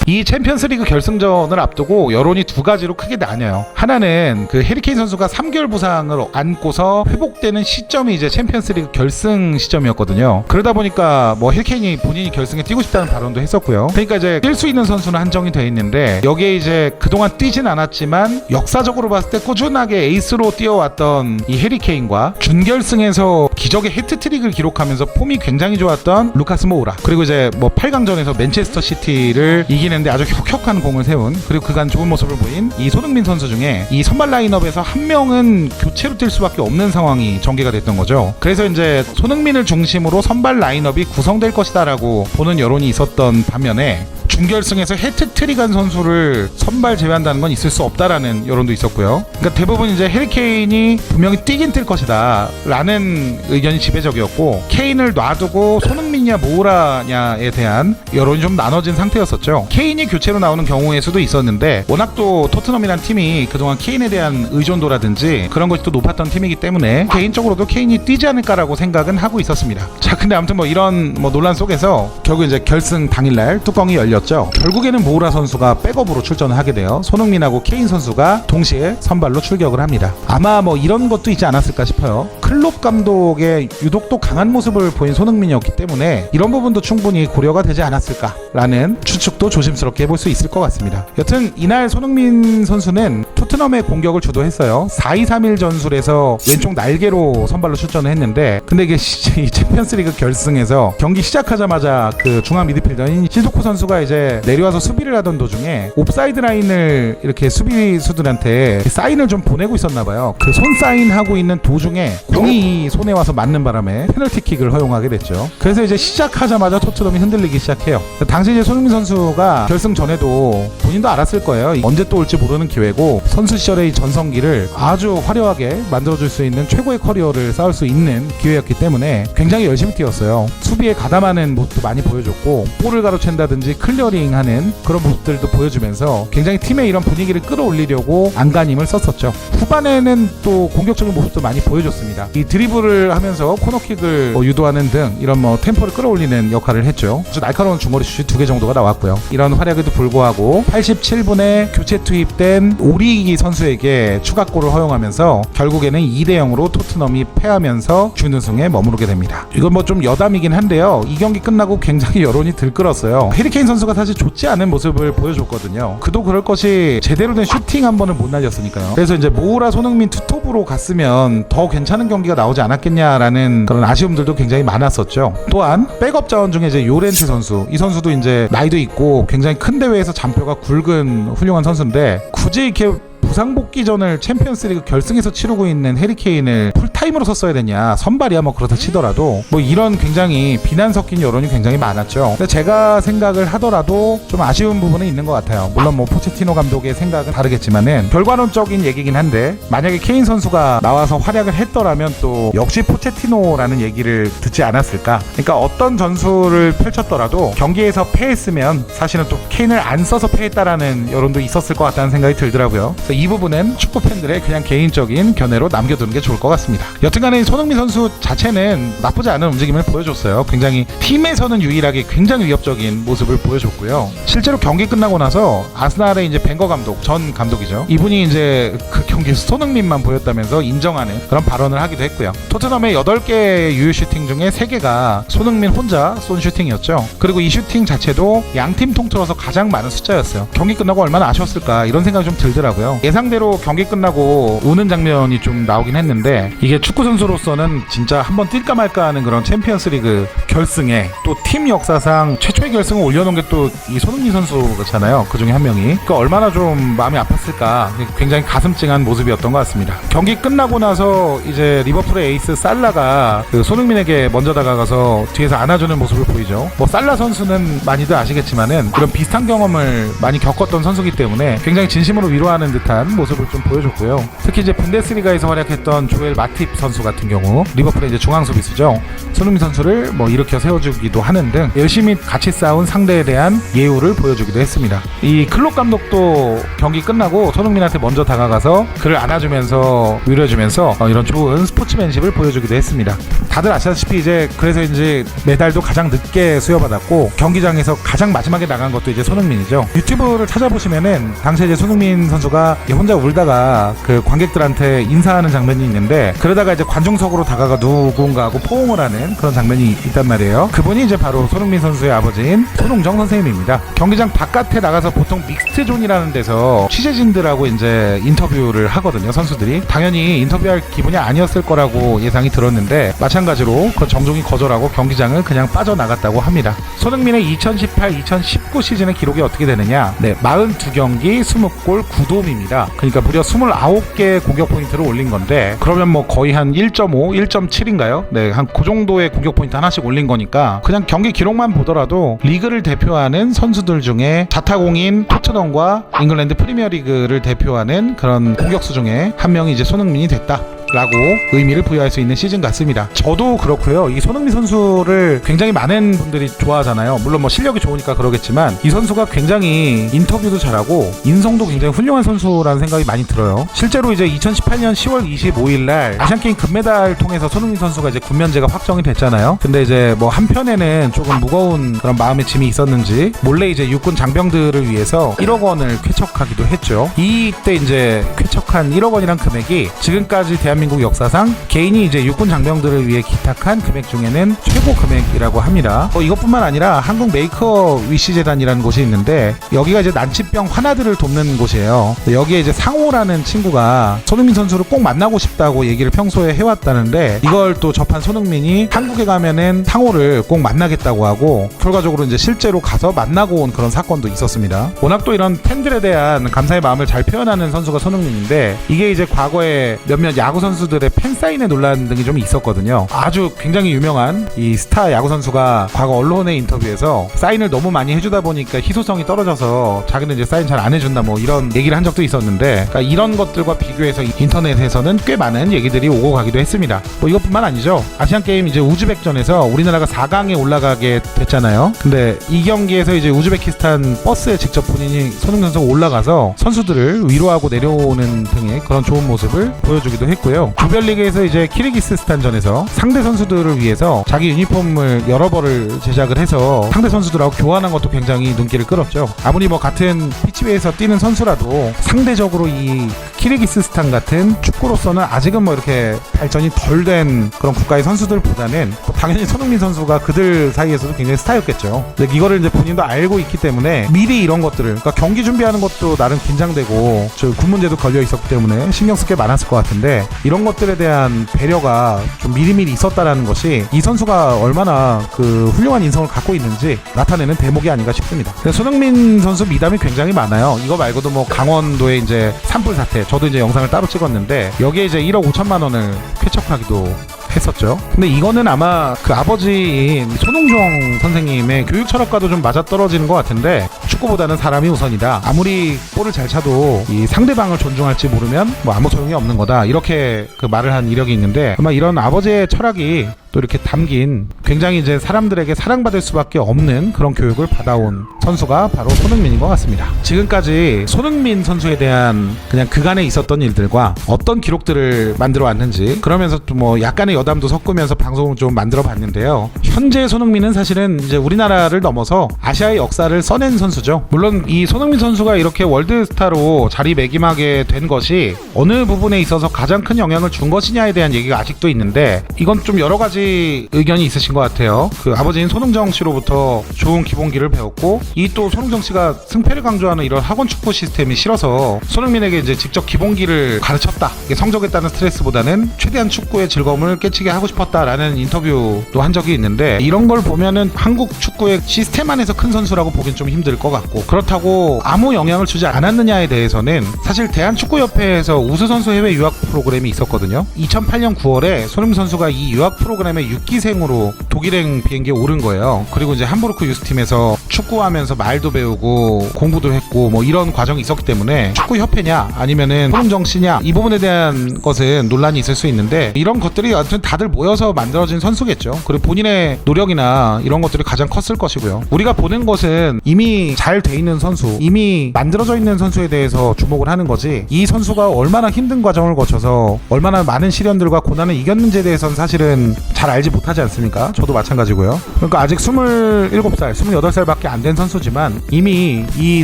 이 챔피언스리그 결승전을 앞두고 여론이 두 가지로 크게 나뉘어요. 하나는 그 해리케인 선수가 3개월 부상을 안고서 회복되는 시점이 이제 챔피언스리그 결승 시점이었거든요. 그러다 보니까 뭐 해리케인이 본인이 결승에 뛰고 싶다는 발언도 했었고요. 그러니까 이제 뛸 수 있는 선수는 한정이 돼 있는데 여기에 이제 그동안 뛰진 않았지만 역사적으로 봤을 때 꾸준하게 에이스로 뛰어왔던 이 해리케인과 준결승에서 기적의 해트트릭을 기록하면서 폼이 굉장히 좋았던 루카스 모우라, 그리고 이제 뭐 8강전에서 맨체스터 시티를 이기는 데 아주 혁혁한 공을 세운, 그리고 그간 좋은 모습을 보인 이 손흥민 선수 중에 이 선발 라인업에서 한 명은 교체로 뛸 수밖에 없는 상황이 전개가 됐던 거죠. 그래서 이제 손흥민을 중심으로 선발 라인업이 구성될 것이다라고 보는 여론이 있었던 반면에 준결승에서 해트트릭한 선수를 선발 제외한다는 건 있을 수 없다라는 여론도 있었고요. 그러니까 대부분 이제 해리케인이 분명히 뛰긴 뛸 것이다 라는 의견이 지배적이었고, 케인을 놔두고 손흥민이냐 모우라냐에 대한 여론이 좀 나눠진 상태였었죠. 케인이 교체로 나오는 경우의 수도 있었는데 워낙 또 토트넘이란 팀이 그동안 케인에 대한 의존도라든지 그런 것이 또 높았던 팀이기 때문에 개인적으로도 케인이 뛰지 않을까라고 생각은 하고 있었습니다. 자, 근데 아무튼 뭐 이런 뭐 논란 속에서 결국 이제 결승 당일날 뚜껑이 열렸죠. 결국에는 모우라 선수가 백업으로 출전을 하게 돼요. 손흥민하고 케인 선수가 동시에 선발로 출격을 합니다. 아마 뭐 이런 것도 있지 않았을까 싶어요. 클롭 감독의 유독 또 강한 모습을 보인 손흥민이었기 때문에 이런 부분도 충분히 고려가 되지 않았을까라는 추측도 조심스럽게 해볼 수 있을 것 같습니다. 여튼 이날 손흥민 선수는 토트넘의 공격을 주도했어요. 4-2-3-1 전술에서 왼쪽 날개로 선발로 출전을 했는데, 근데 이게 이 챔피언스리그 결승에서 경기 시작하자마자 그 중앙 미드필더인 시도코 선수가 이제 내려와서 수비를 하던 도중에 옵사이드 라인을 이렇게 수비수들한테 사인을 좀 보내고 있었나봐요. 그 손 사인하고 있는 도중에 공이 손에 와서 맞는 바람에 페널티킥을 허용하게 됐죠. 그래서 이제 시작하자마자 토트넘이 흔들리기 시작해요. 당시 이제 손흥민 선수가 결승 전에도 본인도 알았을 거예요. 언제 또 올지 모르는 기회고 선수 시절의 전성기를 아주 화려하게 만들어줄 수 있는 최고의 커리어를 쌓을 수 있는 기회였기 때문에 굉장히 열심히 뛰었어요. 수비에 가담하는 모습도 많이 보여줬고 볼을 가로챈다든지 클리어링하는 그런 모습들도 보여주면서 굉장히 팀의 이런 분위기를 끌어올리려고 안간힘을 썼었죠. 후반에는 또 공격적인 모습도 많이 보여줬습니다. 이 드리블을 하면서 코너킥을 유도하는 등 이런 뭐 템포를 끌어올리는 역할을 했죠. 아주 날카로운 중거리 슛이 2개 정도가 나왔고요. 이런 활약에도 불구하고 87분에 교체 투입된 오리기 선수에게 추가골을 허용하면서 결국에는 2-0으로 토트넘이 패하면서 준우승에 머무르게 됩니다. 이건 뭐 좀 여담이긴 한데요. 이 경기 끝나고 굉장히 여론이 들끓었어요. 해리케인 선수가 사실 좋지 않은 모습을 보여줬거든요. 그도 그럴 것이 제대로 된 슈팅 한 번을 못 날렸으니까요. 그래서 이제 모우라 손흥민 투톱으로 갔으면 더 괜찮은 경기가 나오지 않았겠냐라는 그런 아쉬움들도 굉장히 많았었죠. 또한 백업 자원 중에 이제 요렌트 선수, 이 선수도 이제 나이도 있고 굉장히 큰 대회에서 잔뼈가 굵은 훌륭한 선수인데 굳이 이렇게 부상 복귀전을 챔피언스리그 결승에서 치르고 있는 해리케인을 풀타임으로 썼어야 되냐, 선발이야 뭐 그렇다 치더라도 뭐 이런 굉장히 비난 섞인 여론이 굉장히 많았죠. 근데 제가 생각을 하더라도 좀 아쉬운 부분은 있는 것 같아요. 물론 뭐 포체티노 감독의 생각은 다르겠지만은 결과론적인 얘기긴 한데, 만약에 케인 선수가 나와서 활약을 했더라면 또 역시 포체티노라는 얘기를 듣지 않았을까. 그러니까 어떤 전술을 펼쳤더라도 경기에서 패했으면 사실은 또 케인을 안 써서 패했다라는 여론도 있었을 것 같다는 생각이 들더라고요. 이 부분은 축구 팬들의 그냥 개인적인 견해로 남겨두는 게 좋을 것 같습니다. 여튼간에 손흥민 선수 자체는 나쁘지 않은 움직임을 보여줬어요. 굉장히 팀에서는 유일하게 굉장히 위협적인 모습을 보여줬고요. 실제로 경기 끝나고 나서 아스날의 이제 벵거 감독, 전 감독이죠. 이분이 이제 그 경기에서 손흥민만 보였다면서 인정하는 그런 발언을 하기도 했고요. 토트넘의 8개 유효 슈팅 중에 3개가 손흥민 혼자 쏜 슈팅이었죠. 그리고 이 슈팅 자체도 양팀 통틀어서 가장 많은 숫자였어요. 경기 끝나고 얼마나 아쉬웠을까 이런 생각이 좀 들더라고요. 예상대로 경기 끝나고 우는 장면이 좀 나오긴 했는데, 이게 축구 선수로서는 진짜 한번 뛸까 말까 하는 그런 챔피언스리그 결승에 또 팀 역사상 최초의 결승을 올려놓은 게 또 이 손흥민 선수잖아요. 그 중에 한 명이. 그러니까 얼마나 좀 마음이 아팠을까. 굉장히 가슴 찡한 모습이었던 것 같습니다. 경기 끝나고 나서 이제 리버풀의 에이스 살라가 그 손흥민에게 먼저 다가가서 뒤에서 안아주는 모습을 보이죠. 뭐 살라 선수는 많이들 아시겠지만은 그런 비슷한 경험을 많이 겪었던 선수이기 때문에 굉장히 진심으로 위로하는 듯한 듯한 모습을 좀 보여줬고요. 특히 이제 분데스리가에서 활약했던 조엘 마팁 선수 같은 경우 리버풀의 이제 중앙 수비수죠. 손흥민 선수를 뭐 일으켜 세워주기도 하는 등 열심히 같이 싸운 상대에 대한 예우를 보여주기도 했습니다. 이 클롭 감독도 경기 끝나고 손흥민한테 먼저 다가가서 그를 안아주면서 위로해주면서 이런 좋은 스포츠맨십을 보여주기도 했습니다. 다들 아시다시피 이제 그래서인지 메달도 가장 늦게 수여받았고 경기장에서 가장 마지막에 나간 것도 이제 손흥민이죠. 유튜브를 찾아보시면은 당시에 이제 손흥민 선수가 혼자 울다가 그 관객들한테 인사하는 장면이 있는데 그러다가 이제 관중석으로 다가가 누군가하고 포옹을 하는 그런 장면이 있단 말이에요. 그분이 이제 바로 손흥민 선수의 아버지인 손흥정 선생님입니다. 경기장 바깥에 나가서 보통 믹스트 존이라는 데서 취재진들하고 이제 인터뷰를 하거든요. 선수들이 당연히 인터뷰할 기분이 아니었을 거라고 예상이 들었는데 마찬가지로 그 정중히 거절하고 경기장을 그냥 빠져나갔다고 합니다. 손흥민의 2018-2019 시즌의 기록이 어떻게 되느냐? 네, 42경기 20골 9도움입니다. 그러니까 무려 29개 공격 포인트를 올린 건데 그러면 뭐 거의 한 1.5, 1.7인가요? 네, 한 그 정도의 공격 포인트 하나씩 올린 거니까 그냥 경기 기록만 보더라도 리그를 대표하는 선수들 중에 자타공인 토트넘과 잉글랜드 프리미어리그를 대표하는 그런 공격수 중에 한 명이 이제 손흥민이 됐다 라고 의미를 부여할 수 있는 시즌 같습니다. 저도 그렇고요. 이 손흥민 선수를 굉장히 많은 분들이 좋아하잖아요. 물론 뭐 실력이 좋으니까 그러겠지만 이 선수가 굉장히 인터뷰도 잘하고 인성도 굉장히 훌륭한 선수라는 생각이 많이 들어요. 실제로 이제 2018년 10월 25일 날 아시안게임 금메달 통해서 손흥민 선수가 이제 군면제가 확정이 됐잖아요. 근데 이제 뭐 한편에는 조금 무거운 그런 마음의 짐이 있었는지 몰래 이제 육군 장병들을 위해서 1억 원을 쾌척하기도 했죠. 이때 이제 쾌척한 1억 원이란 금액이 지금까지 대한민국 역사상 개인이 이제 육군 장병들을 위해 기탁한 금액 중에는 최고 금액이라고 합니다. 이것뿐만 아니라 한국 메이커 위시 재단이라는 곳이 있는데 여기가 이제 난치병 환아들을 돕는 곳이에요. 여기에 이제 상호라는 친구가 손흥민 선수를 꼭 만나고 싶다고 얘기를 평소에 해왔다는데 이걸 또 접한 손흥민이 한국에 가면은 상호를 꼭 만나겠다고 하고 결과적으로 이제 실제로 가서 만나고 온 그런 사건도 있었습니다. 워낙 또 이런 팬들에 대한 감사의 마음을 잘 표현하는 선수가 손흥민인데 이게 이제 과거에 몇몇 야구 선수들의 팬사인회 논란 등이 좀 있었거든요. 아주 굉장히 유명한 이 스타 야구 선수가 과거 언론의 인터뷰에서 사인을 너무 많이 해주다 보니까 희소성이 떨어져서 자기는 이제 사인 잘 안 해준다 뭐 이런 얘기를 한 적도 있었는데 그러니까 이런 것들과 비교해서 인터넷에서는 꽤 많은 얘기들이 오고 가기도 했습니다. 뭐 이것뿐만 아니죠. 아시안게임 이제 우즈벡전에서 우리나라가 4강에 올라가게 됐잖아요. 근데 이 경기에서 이제 우즈베키스탄 버스에 직접 본인이 손흥민 선수가 올라가서 선수들을 위로하고 내려오는 등의 그런 좋은 모습을 보여주기도 했고요. 조별리그에서 이제 키르기스스탄전에서 상대 선수들을 위해서 자기 유니폼을 여러 벌을 제작을 해서 상대 선수들하고 교환한 것도 굉장히 눈길을 끌었죠. 아무리 뭐 같은 피치웨이에서 뛰는 선수라도 상대적으로 이 키르기스스탄 같은 축구로서는 아직은 뭐 이렇게 발전이 덜 된 그런 국가의 선수들보다는 당연히 손흥민 선수가 그들 사이에서도 굉장히 스타였겠죠. 근데 이거를 이제 본인도 알고 있기 때문에 미리 이런 것들을 그러니까 경기 준비하는 것도 나름 긴장되고 저 군문제도 걸려 있었기 때문에 신경 쓸 게 많았을 것 같은데 이런 것들에 대한 배려가 좀 미리미리 있었다라는 것이 이 선수가 얼마나 그 훌륭한 인성을 갖고 있는지 나타내는 대목이 아닌가 싶습니다. 손흥민 선수 미담이 굉장히 많아요. 이거 말고도 뭐 강원도의 이제 산불 사태 저도 이제 영상을 따로 찍었는데 여기에 이제 1억 5천만 원을 쾌척하기도 했었죠. 근데 이거는 아마 그 아버지인 손흥정 선생님의 교육 철학과도 좀 맞아떨어지는 것 같은데 축구보다는 사람이 우선이다. 아무리 볼을 잘 차도 이 상대방을 존중할지 모르면 뭐 아무 소용이 없는 거다. 이렇게 그 말을 한 이력이 있는데 아마 이런 아버지의 철학이 또 이렇게 담긴 굉장히 이제 사람들에게 사랑받을 수밖에 없는 그런 교육을 받아온 선수가 바로 손흥민인 것 같습니다. 지금까지 손흥민 선수에 대한 그냥 그간에 있었던 일들과 어떤 기록들을 만들어 왔는지 그러면서 또 뭐 약간의 여담도 섞으면서 방송을 좀 만들어 봤는데요. 현재 손흥민은 사실은 이제 우리나라를 넘어서 아시아의 역사를 써낸 선수죠. 물론 이 손흥민 선수가 이렇게 월드스타로 자리매김하게 된 것이 어느 부분에 있어서 가장 큰 영향을 준 것이냐에 대한 얘기가 아직도 있는데 이건 좀 여러 가지 의견이 있으신 것 같아요. 그 아버지인 손흥정 씨로부터 좋은 기본기를 배웠고 이 또 손흥정 씨가 승패를 강조하는 이런 학원 축구 시스템이 싫어서 손흥민에게 이제 직접 기본기를 가르쳤다. 성적에 따른 스트레스보다는 최대한 축구의 즐거움을 깨치게 하고 싶었다라는 인터뷰도 한 적이 있는데 이런 걸 보면은 한국 축구의 시스템 안에서 큰 선수라고 보긴 좀 힘들 것 같고 그렇다고 아무 영향을 주지 않았느냐에 대해서는 사실 대한축구협회에서 우수 선수 해외 유학 프로그램이 있었거든요. 2008년 9월에 손흥민 선수가 이 유학 프로그램에 2014년에 6기생으로 독일행 비행기에 오른 거예요. 그리고 이제 함부르크 유스팀에서 축구하면서 말도 배우고 공부도 했고 뭐 이런 과정이 있었기 때문에 축구협회냐 아니면은 호릉정씨냐 이 부분에 대한 것은 논란이 있을 수 있는데, 이런 것들이 아무튼 다들 모여서 만들어진 선수겠죠. 그리고 본인의 노력이나 이런 것들이 가장 컸을 것이고요. 우리가 보는 것은 이미 잘 돼 있는 선수, 이미 만들어져 있는 선수에 대해서 주목을 하는 거지, 이 선수가 얼마나 힘든 과정을 거쳐서 얼마나 많은 시련들과 고난을 이겼는지에 대해서는 사실은 잘 알지 못하지 않습니까? 저도 마찬가지고요. 그러니까 아직 27살, 28살밖에 안 된 선수지만 이미 이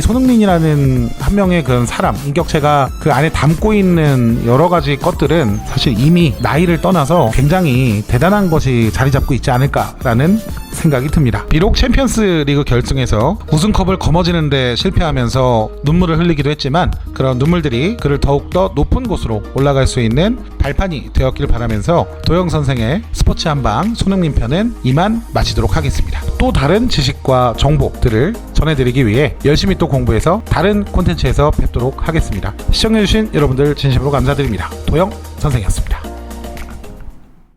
손흥민이라는 한 명의 그런 사람, 인격체가 그 안에 담고 있는 여러 가지 것들은 사실 이미 나이를 떠나서 굉장히 대단한 것이 자리 잡고 있지 않을까라는 생각이 듭니다. 비록 챔피언스 리그 결승에서 우승컵을 거머쥐는데 실패하면서 눈물을 흘리기도 했지만, 그런 눈물들이 그를 더욱더 높은 곳으로 올라갈 수 있는 발판이 되었길 바라면서 도영 선생의 스포츠 한방 손흥민 편은 이만 마치도록 하겠습니다. 또 다른 지식과 정보들을 전해드리기 위해 열심히 또 공부해서 다른 콘텐츠에서 뵙도록 하겠습니다. 시청해주신 여러분들 진심으로 감사드립니다. 도영 선생이었습니다.